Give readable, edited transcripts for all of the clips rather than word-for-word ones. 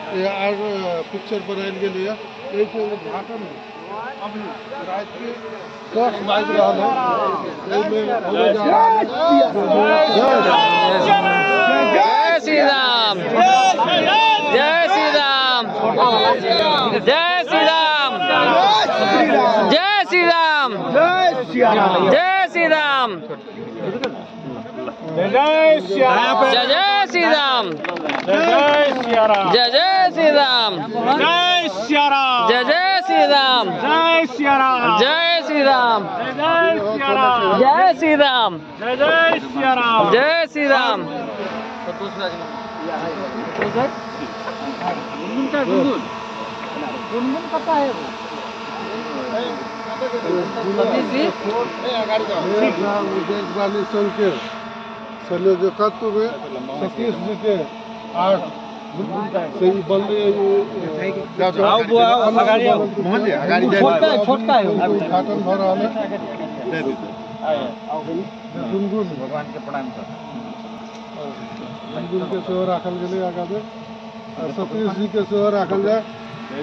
Picture बनाने के लिए यही तो उद्घाटन है। अब रात के 10 बज रहा है। जय श्री राम, जय श्री राम, जय श्री राम, जय श्री राम, जय श्री राम, जय श्री राम, जय जय श्री राम, जय श्री राम, जय जय श्री राम, जय श्री राम, जय श्री राम, जय श्री राम, जय श्री राम, जय श्री राम, जय श्री राम। संयोजकत्व में सतीश जी के 8 सही बल उद्घाटन हो रहा है। भगवान के प्रणाम गुरुकुल के सेवा राखल गए आगा में सतीश जी के सेवा राखल जाए।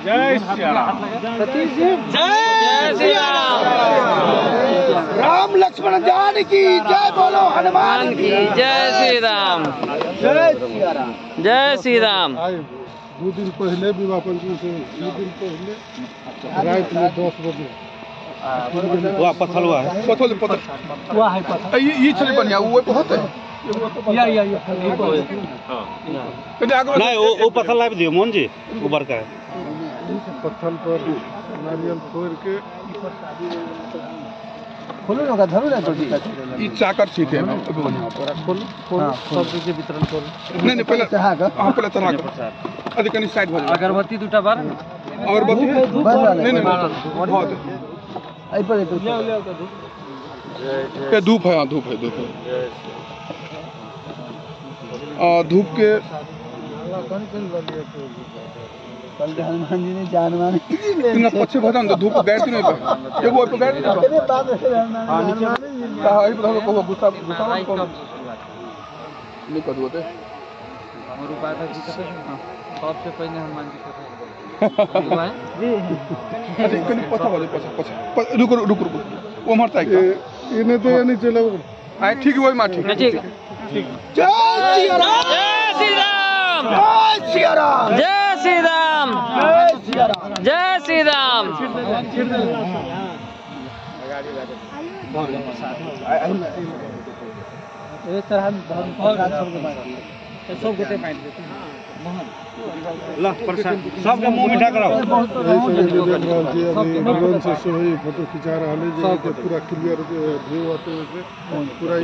जय श्री राम, सतीश जी जय श्री राम, राम लक्ष्मण जान की जय, बोलो हनुमान की जय श्री राम, जय श्री राम, जय श्री राम। आज 2 दिन पहले विवाह पंचमी से 2 दिन पहले रात में 10 बजे हुआ पत्थर हुआ है, पत्थर हुआ है ये चले बढ़िया वो बहुत है नहीं वो पत्थर ला दियो मोहन जी ऊपर का है। पत्थर पर नारियल फोड़ के खोलो ना धरो ना ये चाकर सीट है खोल सब चीज वितरण कर। नहीं पहले पहले तरह का अरे कनी साइड हो जाए। अगरबत्ती 2टा बार अगरबत्ती नहीं बहुत आई पर ये धूप है, धूप है धूप के हनुमान जी ने जान मानी इतना पछे भजन तो धूप गैर नहीं पे एगो पे गैर नहीं हां बता को गुस्सा नहीं कर दोते और उपाय था जी सबसे पहले हनुमान जी को जी अरे कनी पछा वाले पछा रुक वो मरता है इन्हें तो नहीं चला हां ठीक वही मां ठीक ठीक। जय श्री राम, जय श्री राम, जय श्री राम, जय श्री राम, जय श्री राम। ला प्रसाद सबके मुंह मीठा कराओ। से फोटो खिंचा रहा है जो पूरा क्लियर व्यू आते हुए पूरा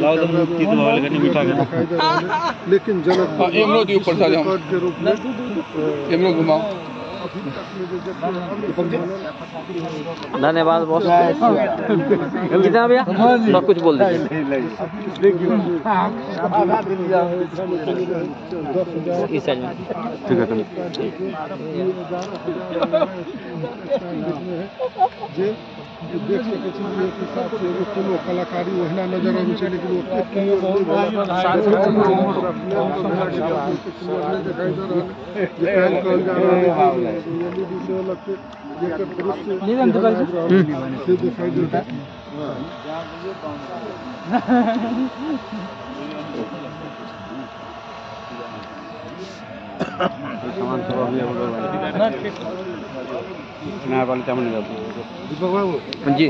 मीठा दिखाई दे रहा है। लेकिन जनक के ऊपर के रूप में घुमाओ। धन्यवाद बॉस। कितना भैया सब कुछ बोल दीजिए। इस साइड में ठीक है देख सके हिसाब से किलो कलाकारी वहना नजर आवे छै, लेकिन ओते किलो बहुत दिखाई देता है। जी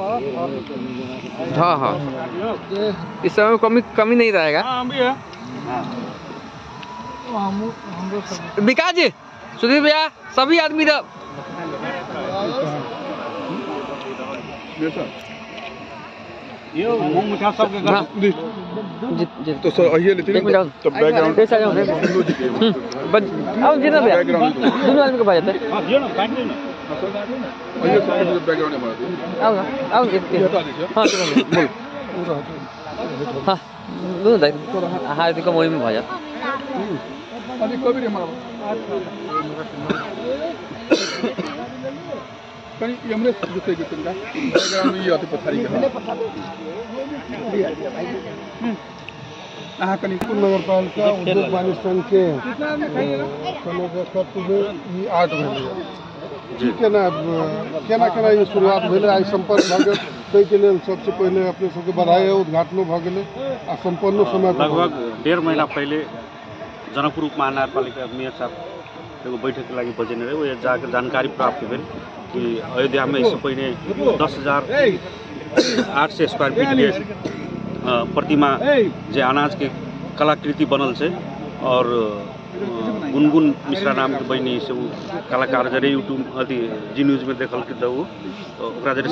हाँ हाँ इस समय कमी नहीं रहेगा। विकास जी, सुधीर भैया, सभी आदमी ये मुंह मीठा सबके तो सर आइए लेते हैं तो बैकग्राउंड आओ जी ना भैया, दोनों आदमी को बात जाते हैं। हां दियो ना काट लो ना आइए सर बैकग्राउंड हमारा आओ ना आओ हाँ बोल हाँ दोनों दाई हाँ देखो मोही में भाजा अरे कभी रे हमारा कहीं हमरे दूसरे के तंगा बैकग्राउंड में ये आते पथारी का अहाँ कनी नगर पालिका उद्योग वाणिज्य संघ के नेतृत्व में 8 भेल जी केना केना ई शुरुआत भेलै आई संपन्न भ गेल तै के लेल सबसे पहले अपने सबके बधाई है उद्घाटनो भ गेलै आ संपन्न समय लगभग 1.5 महीना पहले जनकपुर उपमहानगरपालिका मेयर साहब एगो बैठक के लागि बजेने रहे वो जाकर जानकारी प्राप्त भेल कि अयोध्या में इससे पहले 10,800 स्क्वायर फीट के प्रतिमा जे अनाज के कलाकृति बनल है और गुनगुन मिश्रा नाम के बहनी से कलाकार जरे यूट्यूब अथी जी न्यूज में देखल के वो तो ओकरा जरे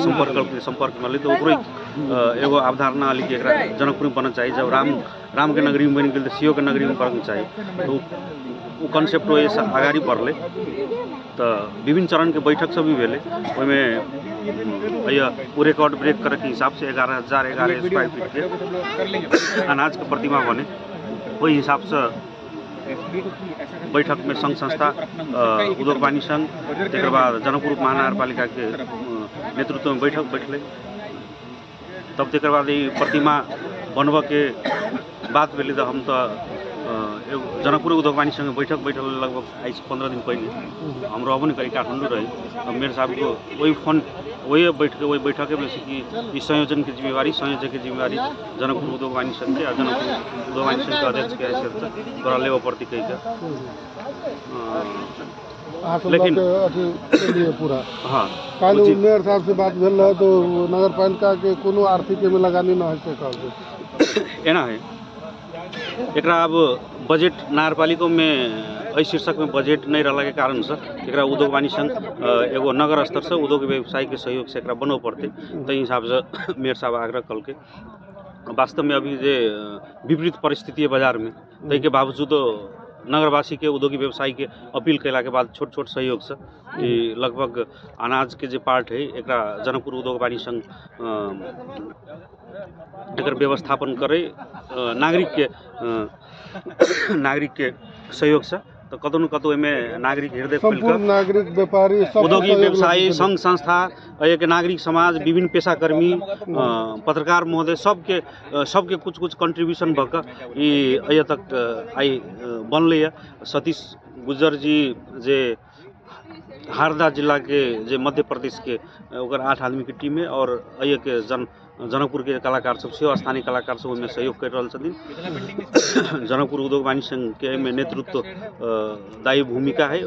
संपर्क में तो ओकरे एगो अवधारणा आली कि एकरा जनकपुर में बनना चाहिए जब राम के नगरी में बन गए तो सीओ के नगरी में बनना चाहिए तो वो कॉन्सेप्ट वो आगाड़ी बढ़ले तो विभिन्न चरण के बैठक सब भी भेले वो रिकॉर्ड ब्रेक करे के हिसाब से 11,011 स्क्वायर फीट के अनाज के प्रतिमा बने वही हिसाब से बैठक में संघ संस्था उद्योग वाणिज्य संघ तक बाद जनकपुर महानगरपालिका के नेतृत्व में बैठले तब तक बाद प्रतिमा बनब के बात भेल तो हम तो जनकपुर उद्योग वाणिज्य संघ बैठल लगभग आज 15 दिन पहले हम रहबो नहीं करी काठमांडू रही मेरे साहब को वही बैठक में कि इस संयोजन की जिम्मेवारी संयोजक की जिम्मेवारी जनकपुर उद्योग वाणिज्य संघ के जनकपुर उद्योग वाणिज्य संघ के अध्यक्ष के हैसियत से तोरा लेव पड़ती कही लेकिन पूरा हाँ कल मेयर साहब से बात भेल रहा तो नगर पालिका के कोनो आर्थिक में लगानी न है कहल एना है एकरा अब बजट नगरपालिका में शीर्षक में बजट नहीं रहला के कारण से एकरा उद्योग वाणिज्य संघ एगो नगर स्तर से उद्योग व्यवसाय के सहयोग से एकरा बनव पड़ते तै हिसाब से मेयर साहब आग्रह कल के वास्तव में अभी जे विपरीत परिस्थिति है बाजार में तै के बावजूद नगरवासी के उद्योगी व्यवसायी के अपील कैला के बाद छोट छोट सहयोग से लगभग अनाज के जो पार्ट है एकरा जनकपुर उद्योग वाणिज्य संघ एकर व्यवस्थापन करे नागरिक के सहयोग से तो कतौ न कतौ में नागरिक हृदय नागरिक व्यापारी उद्योगी व्यवसायी संघ संस्था के नागरिक समाज विभिन्न पेशाकर्मी पत्रकार महोदय सबके कुछ कंट्रीब्यूशन भऽ तक आई बनल सतीश गुज्जर जी जे हारदा जिला के जे मध्य प्रदेश के 8 आदमी के टीम है और के जनकपुर के कलाकार सब से स्थानीय कलाकार सब में सहयोग कर रहा छथिन जनकपुर उद्योग वाणिज्य संघ के में नेतृत्व दायी भूमिका है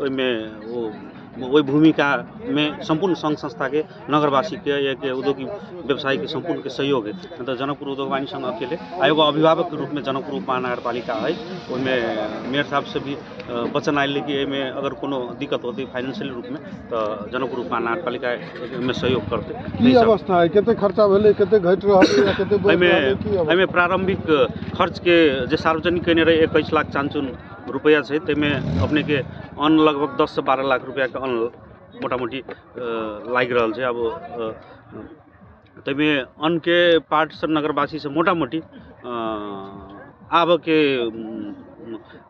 वही भूमिका में संपूर्ण संघ संस्था के नगरवासी के उद्योगी व्यवसायी के संपूर्ण के सहयोग है तो जनकपुर उद्योग वाणिज्य संघ अकेले एगो अभिभावक के रूप में जनकपुर महानगरपालिका है उसमें मेयर साहब से भी वचन आयल कि में अगर कोनो दिक्कत होती फाइनेंशियल रूप में तो जनकपुर महानगरपालिका में सहयोग करते की अवस्था है केते खर्चा भेले केते घट रहल है केते एमे प्रारंभिक खर्च के जे सार्वजनिक कने रहे 21 लाख 55 रुपया है तेमें अपने के अन्न लगभग 10 से 12 लाख रुपया के अन्न मोटा मोटी लाग रहा है अब तेमें अन्न के पार्ट से नगरवासी से मोटा मोटी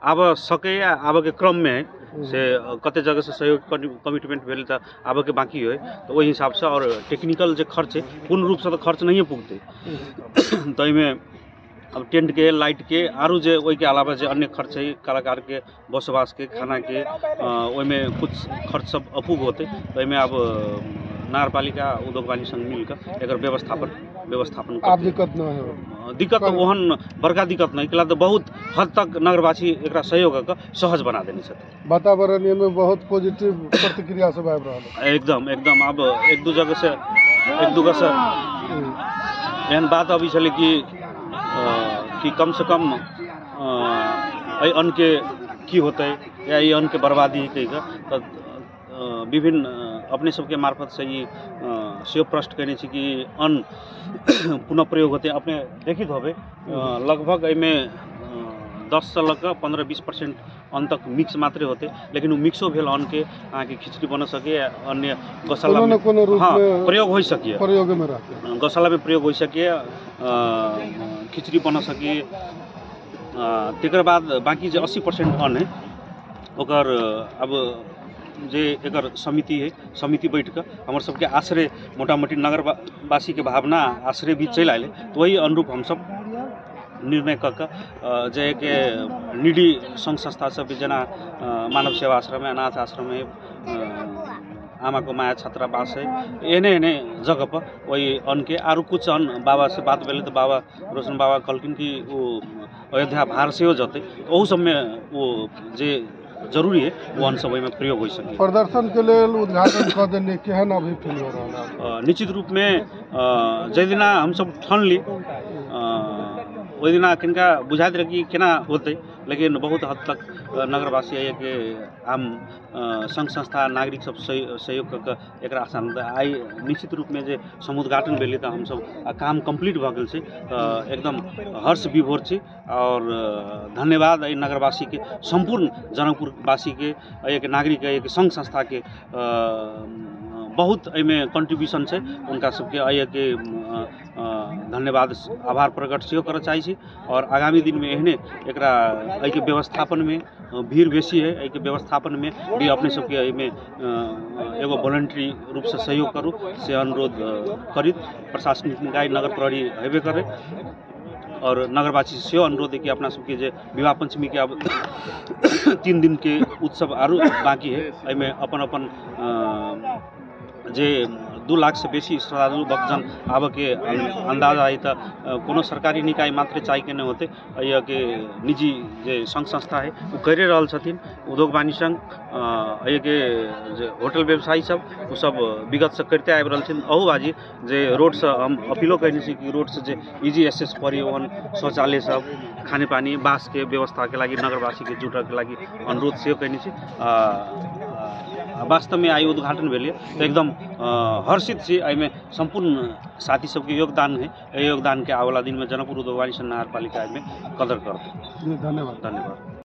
आब सके या आब के क्रम में है से कते जगह से सहयोग कमिटमेंट भेल तो आब के बाकी है तो वही हिसाब से और टेक्निकल जो खर्च है पूर्ण रूप से तो खर्च नहीं पुगते तो में अब टेंट के लाइट के आरू जे वही के अलावा जो अन्य खर्च है कलाकार के बसवास के खाना के में कुछ खर्च सब अपूग होते तो में अब नगरपालिका उद्योग वाणिज्य संघ मिलकर एक व्यवस्थापन आप दिक्कत न है दिक्कत ओहन बड़का दिक्कत नहीं कला तो बहुत हद तक नगरवासी एक सहयोग कर सहज बना देने छथिन वातावरण में बहुत पॉजिटिव प्रतिक्रिया सब आबि रहल एकदम अब एक दू जगह से एहन बात अभी चले कि कम से कम अन्न के की होते या ये अन्न के बर्बादी कही तो विभिन्न अपने सबके मार्फत से ये सेहो प्रश्न करने कि अन्न पुनः प्रयोग होते अपने देखित होबे लगभग में 10 से लग 15-20% अन्न तक मिक्स मात्रे होते लेकिन वो मिक्सो भेल अन्न के अहाँ के खिचड़ी बन सके अन्य गौशाला में प्रयोग हो सके गौशाला में प्रयोग हो सके खिचड़ी बन सके तकर बाद बाकी जो 80% अन्न है ओकर अब जे एकर समिति है समिति बैठ कर हमारे सबके आश्रय मोटा मोटी नगरवासी के भावना आश्रय भी चल आए तो वही अनुरूप हम सब निर्णय क जे के निडी संघ संस्था सब जना मानव सेवा आश्रम है, अनाथ आश्रम है, आमा को माया छात्रावास है, एने एने जगह पर वही अनके आरु कुछ अन बाबा से बात भेले तो बाबा रोशन बाबा कलकिन की वो अयोध्या भार से हो जाते ओहू सब में वो जे जरूरी है वो अन सब में प्रयोग हो सके। प्रदर्शन के लिए उद्घाटन कर देने केहन अभी फील हो रहा है? निश्चित रूप में जै दिना हम सब ठान ली वही दिना किनका बुझाते रहे कि केना होते, लेकिन बहुत हद तक नगरवासी है कि आम संघ संस्था नागरिक सब सहयोग करके एक आसान आई निश्चित रूप में जे समुद्घाटन भेले तो हम सब काम कंप्लीट भ गेल छै, एकदम हर्ष विभोर छी और धन्यवाद अ नगरवासी के संपूर्ण जनकपुरवासी के एक नागरिक एक संघ संस्था के बहुत में कंट्रीब्यूशन है उनका सबके अय के धन्यवाद आभार प्रकट से कर चाहे और आगामी दिन में एहने एकरा अय के व्यवस्थापन में भीड़ बेसी है, अय के व्यवस्थापन में भी अपने सबके में एगो वॉलंटरी रूप से सहयोग करूँ से अनुरोध करित प्रशासनिक निकाय नगर प्रहरी हेबे करे और नगरवासी से अनुरोध है कि अपना सबके जे विवाह पंचमी के अब 3 दिन के उत्सव आरु बाकी है, अमें अपन अपन जे 2 लाख से बेसी श्रद्धालु भक्तजन आब के अंदाज आई तो कोनो सरकारी निकाय मात्र चाय के नहीं होते यह के निजी जे संघ संस्था है वो करे रहल छथिन, उद्योग वाणिज्य संघ ये के जे होटल व्यवसायी सब वो सब विगत से करते आबि रहल छथिन। अहू बाजी जे रोड से हम अपीलो कहने छी कि रोड से जे इजी एक्सेस परिवहन शौचालय सब खाने पानी बास के व्यवस्था के लगी नगरवासी के जुट के लगी अनुरोध से कहने छी। वास्तव में आई उद्घाटन भेल तो एकदम हर्षित छी, में संपूर्ण साथी सबके योगदान है, योगदान के आवाला दिन में जनकपुर उद्योग वाणिज्य नगर पालिका में कदर करते। धन्यवाद। धन्यवाद।